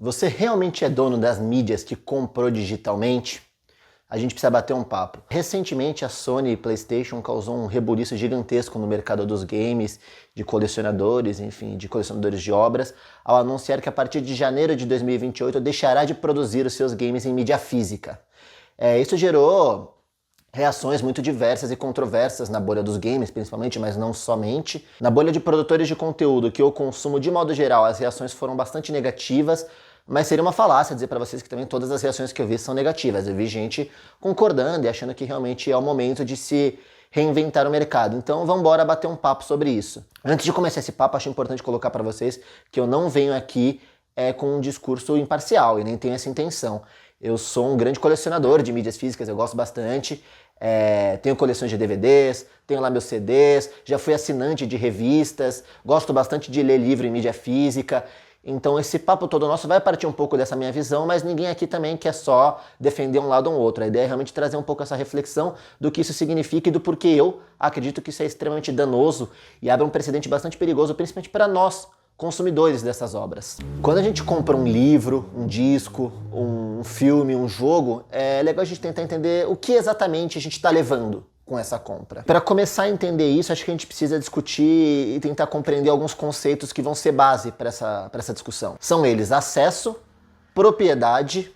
Você realmente é dono das mídias que comprou digitalmente? A gente precisa bater um papo. Recentemente a Sony e PlayStation causou um rebuliço gigantesco no mercado dos games, de colecionadores, enfim, de colecionadores de obras, ao anunciar que a partir de janeiro de 2028 deixará de produzir os seus games em mídia física. Isso gerou reações muito diversas e controversas na bolha dos games, principalmente, mas não somente. Na bolha de produtores de conteúdo que eu consumo de modo geral, as reações foram bastante negativas, mas seria uma falácia dizer para vocês que também todas as reações que eu vi são negativas. Eu vi gente concordando e achando que realmente é o momento de se reinventar o mercado. Então vamos embora bater um papo sobre isso. Antes de começar esse papo, acho importante colocar para vocês que eu não venho aqui com um discurso imparcial e nem tenho essa intenção. Eu sou um grande colecionador de mídias físicas, eu gosto bastante. Tenho coleções de DVDs, tenho lá meus CDs, já fui assinante de revistas, gosto bastante de ler livro em mídia física. Então esse papo todo nosso vai partir um pouco dessa minha visão, mas ninguém aqui também quer só defender um lado ou outro. A ideia é realmente trazer um pouco essa reflexão do que isso significa e do porquê eu acredito que isso é extremamente danoso e abre um precedente bastante perigoso, principalmente para nós, consumidores dessas obras. Quando a gente compra um livro, um disco, um filme, um jogo, é legal a gente tentar entender o que exatamente a gente está levando com essa compra. Para começar a entender isso, acho que a gente precisa discutir e tentar compreender alguns conceitos que vão ser base para essa discussão. São eles acesso, propriedade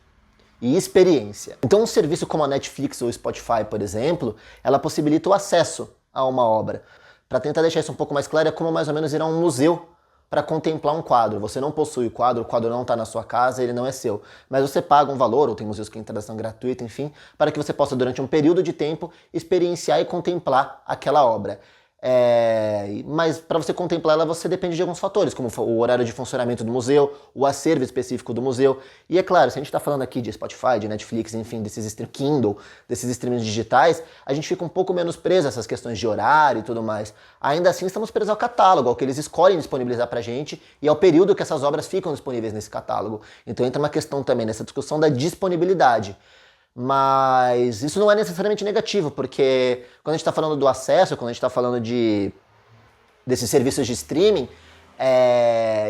e experiência. Então um serviço como a Netflix ou o Spotify, por exemplo, ela possibilita o acesso a uma obra. Para tentar deixar isso um pouco mais claro, é como mais ou menos ir a um museu para contemplar um quadro. Você não possui o quadro não está na sua casa, ele não é seu. Mas você paga um valor, ou tem museus que têm interação gratuita, enfim, para que você possa, durante um período de tempo, experienciar e contemplar aquela obra. Mas para você contemplar ela, você depende de alguns fatores, como o horário de funcionamento do museu, o acervo específico do museu. E é claro, se a gente está falando aqui de Spotify, de Netflix, enfim, Kindle, desses streamings digitais, a gente fica um pouco menos preso a essas questões de horário e tudo mais. Ainda assim, estamos presos ao catálogo, ao que eles escolhem disponibilizar pra gente e ao período que essas obras ficam disponíveis nesse catálogo. Então entra uma questão também nessa discussão da disponibilidade. Mas isso não é necessariamente negativo, porque quando a gente está falando do acesso, quando a gente está falando desses serviços de streaming,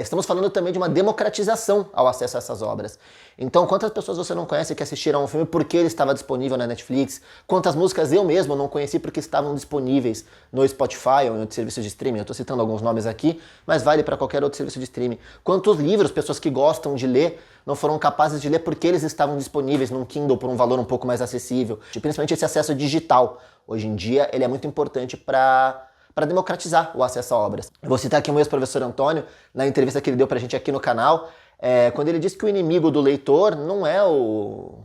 estamos falando também de uma democratização ao acesso a essas obras. Então, quantas pessoas você não conhece que assistiram um filme porque ele estava disponível na Netflix? Quantas músicas eu mesmo não conheci porque estavam disponíveis no Spotify ou em outros serviços de streaming? Eu estou citando alguns nomes aqui, mas vale para qualquer outro serviço de streaming. Quantos livros pessoas que gostam de ler não foram capazes de ler porque eles estavam disponíveis num Kindle por um valor um pouco mais acessível? Principalmente esse acesso digital. Hoje em dia, ele é muito importante para democratizar o acesso a obras. Eu vou citar aqui o ex-professor Antônio, na entrevista que ele deu pra gente aqui no canal, quando ele disse que o inimigo do leitor não é o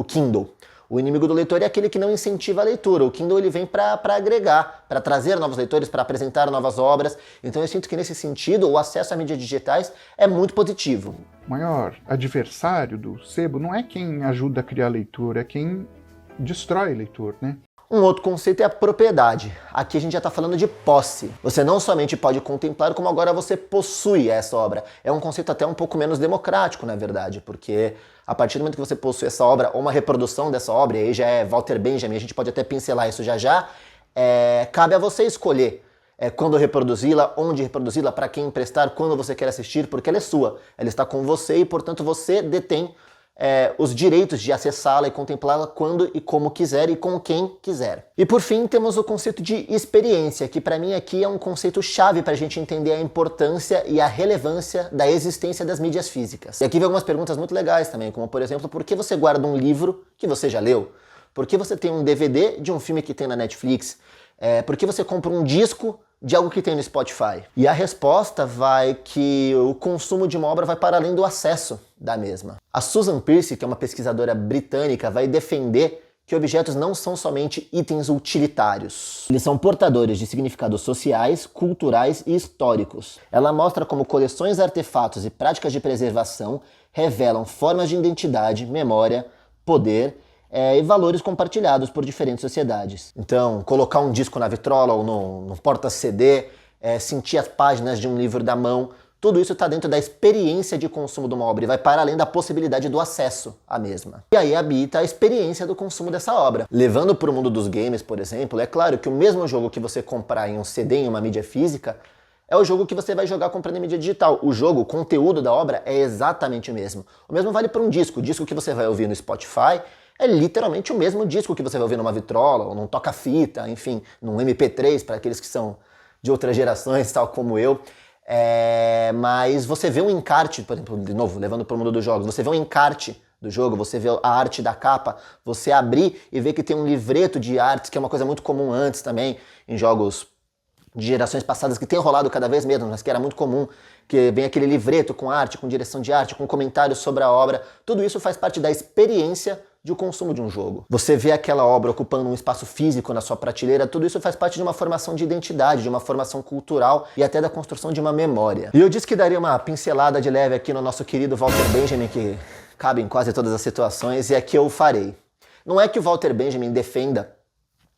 Kindle. O inimigo do leitor é aquele que não incentiva a leitura. O Kindle ele vem para agregar, para trazer novos leitores, para apresentar novas obras. Então eu sinto que nesse sentido o acesso a mídias digitais é muito positivo. O maior adversário do sebo não é quem ajuda a criar leitor, é quem destrói leitor, né? Um outro conceito é a propriedade. Aqui a gente já está falando de posse. Você não somente pode contemplar, como agora você possui essa obra. É um conceito até um pouco menos democrático, na verdade, porque a partir do momento que você possui essa obra, ou uma reprodução dessa obra, e aí já é Walter Benjamin, a gente pode até pincelar isso já, cabe a você escolher quando reproduzi-la, onde reproduzi-la, para quem emprestar, quando você quer assistir, porque ela é sua. Ela está com você e, portanto, você detém os direitos de acessá-la e contemplá-la quando e como quiser e com quem quiser. E por fim temos o conceito de experiência, que para mim aqui é um conceito chave para a gente entender a importância e a relevância da existência das mídias físicas. E aqui vem algumas perguntas muito legais também, como por exemplo, por que você guarda um livro que você já leu? Por que você tem um DVD de um filme que tem na Netflix? Por que você compra um disco de algo que tem no Spotify? E a resposta vai que o consumo de uma obra vai para além do acesso da mesma. A Susan Peirce, que é uma pesquisadora britânica, vai defender que objetos não são somente itens utilitários. Eles são portadores de significados sociais, culturais e históricos. Ela mostra como coleções, artefatos e práticas de preservação revelam formas de identidade, memória, poder e valores compartilhados por diferentes sociedades. Então, colocar um disco na vitrola ou no porta-CD, sentir as páginas de um livro da mão, tudo isso está dentro da experiência de consumo de uma obra e vai para além da possibilidade do acesso à mesma. E aí habita a experiência do consumo dessa obra. Levando para o mundo dos games, por exemplo, é claro que o mesmo jogo que você comprar em um CD, em uma mídia física, é o jogo que você vai jogar comprando em mídia digital. O jogo, o conteúdo da obra é exatamente o mesmo. O mesmo vale para um disco. O disco que você vai ouvir no Spotify é literalmente o mesmo disco que você vai ouvir numa vitrola, ou num toca-fita, enfim, num MP3, para aqueles que são de outras gerações, tal como eu. Mas você vê um encarte, por exemplo, de novo, levando para o mundo dos jogos, você vê um encarte do jogo, você vê a arte da capa, você abrir e ver que tem um livreto de artes, que é uma coisa muito comum antes também, em jogos de gerações passadas, que tem rolado cada vez menos, mas que era muito comum, que vem aquele livreto com arte, com direção de arte, com comentários sobre a obra. Tudo isso faz parte da experiência de consumo de um jogo. Você vê aquela obra ocupando um espaço físico na sua prateleira, tudo isso faz parte de uma formação de identidade, de uma formação cultural e até da construção de uma memória. E eu disse que daria uma pincelada de leve aqui no nosso querido Walter Benjamin, que cabe em quase todas as situações, e aqui eu farei. Não é que o Walter Benjamin defenda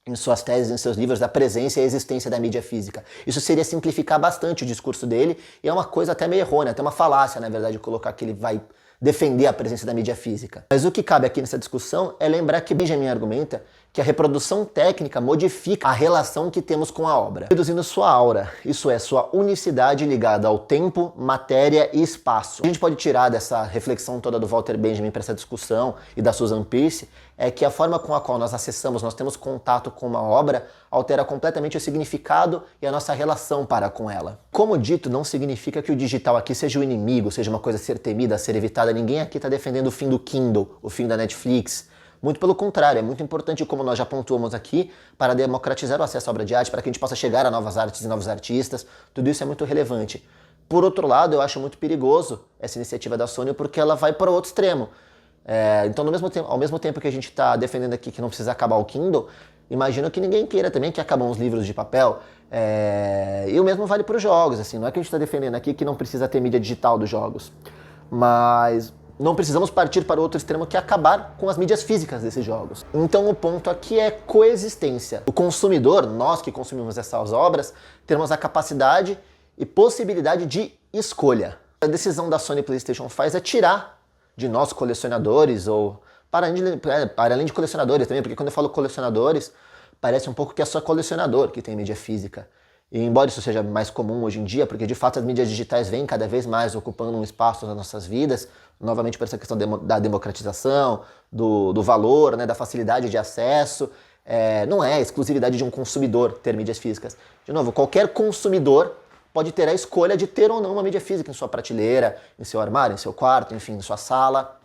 em suas teses, em seus livros, a presença e a existência da mídia física. Isso seria simplificar bastante o discurso dele, e é uma coisa até meio errônea, até uma falácia, na verdade, colocar que ele vai defender a presença da mídia física. Mas o que cabe aqui nessa discussão é lembrar que Benjamin argumenta que a reprodução técnica modifica a relação que temos com a obra, reduzindo sua aura, isso é, sua unicidade ligada ao tempo, matéria e espaço. O que a gente pode tirar dessa reflexão toda do Walter Benjamin para essa discussão e da Susan Peirce é que a forma com a qual nós acessamos, nós temos contato com uma obra, altera completamente o significado e a nossa relação para com ela. Como dito, não significa que o digital aqui seja o inimigo, seja uma coisa a ser temida, a ser evitada. Ninguém aqui está defendendo o fim do Kindle, o fim da Netflix. Muito pelo contrário, é muito importante, como nós já pontuamos aqui, para democratizar o acesso à obra de arte, para que a gente possa chegar a novas artes e novos artistas. Tudo isso é muito relevante. Por outro lado, eu acho muito perigoso essa iniciativa da Sony, porque ela vai para o outro extremo. Então, ao mesmo tempo que a gente está defendendo aqui que não precisa acabar o Kindle, imagino que ninguém queira também que acabam os livros de papel. E o mesmo vale para os jogos. Assim, não é que a gente está defendendo aqui que não precisa ter mídia digital dos jogos, mas não precisamos partir para o outro extremo, que é acabar com as mídias físicas desses jogos. Então o ponto aqui é coexistência. O consumidor, nós que consumimos essas obras, temos a capacidade e possibilidade de escolha. A decisão da Sony PlayStation faz é tirar de nós colecionadores, ou para além de colecionadores também, porque quando eu falo colecionadores, parece um pouco que é só colecionador que tem mídia física. E embora isso seja mais comum hoje em dia, porque de fato as mídias digitais vêm cada vez mais ocupando um espaço nas nossas vidas, novamente por essa questão da democratização, do valor, né, da facilidade de acesso, não é exclusividade de um consumidor ter mídias físicas. De novo, qualquer consumidor pode ter a escolha de ter ou não uma mídia física em sua prateleira, em seu armário, em seu quarto, enfim, em sua sala.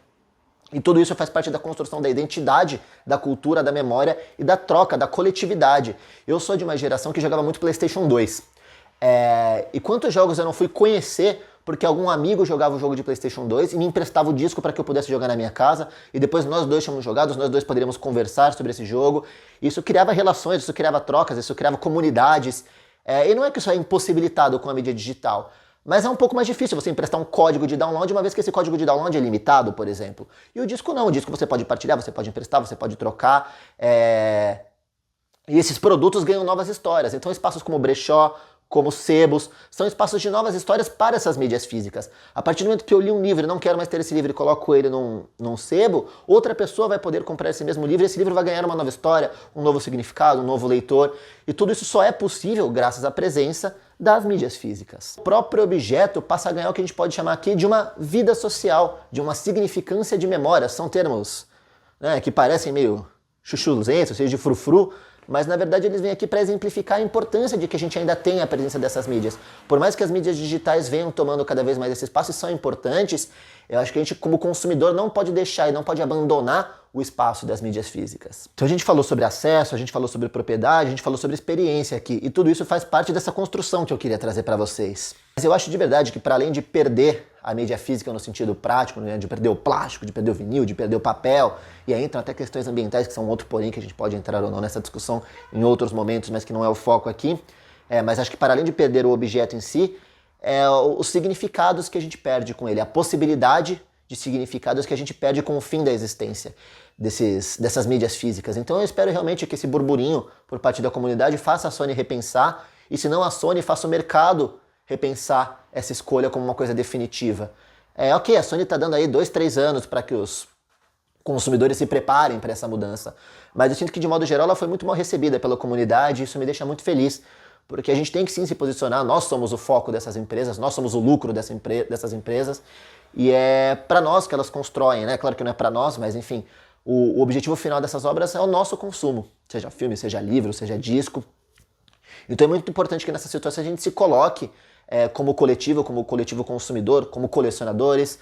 E tudo isso faz parte da construção da identidade, da cultura, da memória e da troca, da coletividade. Eu sou de uma geração que jogava muito PlayStation 2. E quantos jogos eu não fui conhecer porque algum amigo jogava o jogo de PlayStation 2 e me emprestava o disco para que eu pudesse jogar na minha casa, e depois nós dois tínhamos jogado, nós dois poderíamos conversar sobre esse jogo. Isso criava relações, isso criava trocas, isso criava comunidades. E não é que isso é impossibilitado com a mídia digital, mas é um pouco mais difícil você emprestar um código de download, uma vez que esse código de download é limitado, por exemplo. E o disco não, o disco você pode partilhar, você pode emprestar, você pode trocar. E esses produtos ganham novas histórias. Então espaços como o brechó, como sebos, são espaços de novas histórias para essas mídias físicas. A partir do momento que eu li um livro e não quero mais ter esse livro e coloco ele num sebo, outra pessoa vai poder comprar esse mesmo livro e esse livro vai ganhar uma nova história, um novo significado, um novo leitor. E tudo isso só é possível graças à presença das mídias físicas. O próprio objeto passa a ganhar o que a gente pode chamar aqui de uma vida social, de uma significância de memória. São termos, né, que parecem meio chuchuzentos, cheios de frufru, mas na verdade eles vêm aqui para exemplificar a importância de que a gente ainda tenha a presença dessas mídias. Por mais que as mídias digitais venham tomando cada vez mais esse espaço e são importantes, eu acho que a gente, como consumidor, não pode deixar e não pode abandonar o espaço das mídias físicas. Então a gente falou sobre acesso, a gente falou sobre propriedade, a gente falou sobre experiência aqui, e tudo isso faz parte dessa construção que eu queria trazer para vocês. Mas eu acho de verdade que, para além de perder a mídia física no sentido prático, né, de perder o plástico, de perder o vinil, de perder o papel, e aí entram até questões ambientais, que são outro porém que a gente pode entrar ou não nessa discussão em outros momentos, mas que não é o foco aqui. Mas acho que, para além de perder o objeto em si, os significados que a gente perde com ele, a possibilidade de significados que a gente perde com o fim da existência dessas mídias físicas. Então eu espero realmente que esse burburinho por parte da comunidade faça a Sony repensar, e se não a Sony, faça o mercado repensar essa escolha como uma coisa definitiva. Ok, a Sony está dando aí 2, 3 anos para que os consumidores se preparem para essa mudança, mas eu sinto que, de modo geral, ela foi muito mal recebida pela comunidade, e isso me deixa muito feliz, porque a gente tem que sim se posicionar, nós somos o foco dessas empresas, nós somos o lucro dessas empresas, e é para nós que elas constroem, né? Claro que não é para nós, mas enfim, o objetivo final dessas obras é o nosso consumo, seja filme, seja livro, seja disco. Então é muito importante que nessa situação a gente se coloque como coletivo consumidor, como colecionadores,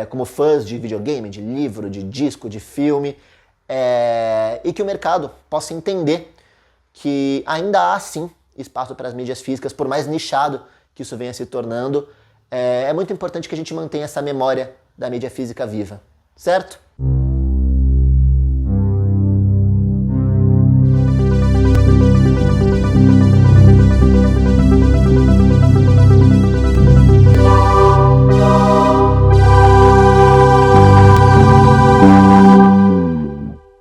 como fãs de videogame, de livro, de disco, de filme, e que o mercado possa entender que ainda há sim espaço para as mídias físicas, por mais nichado que isso venha se tornando. É muito importante que a gente mantenha essa memória da mídia física viva, certo?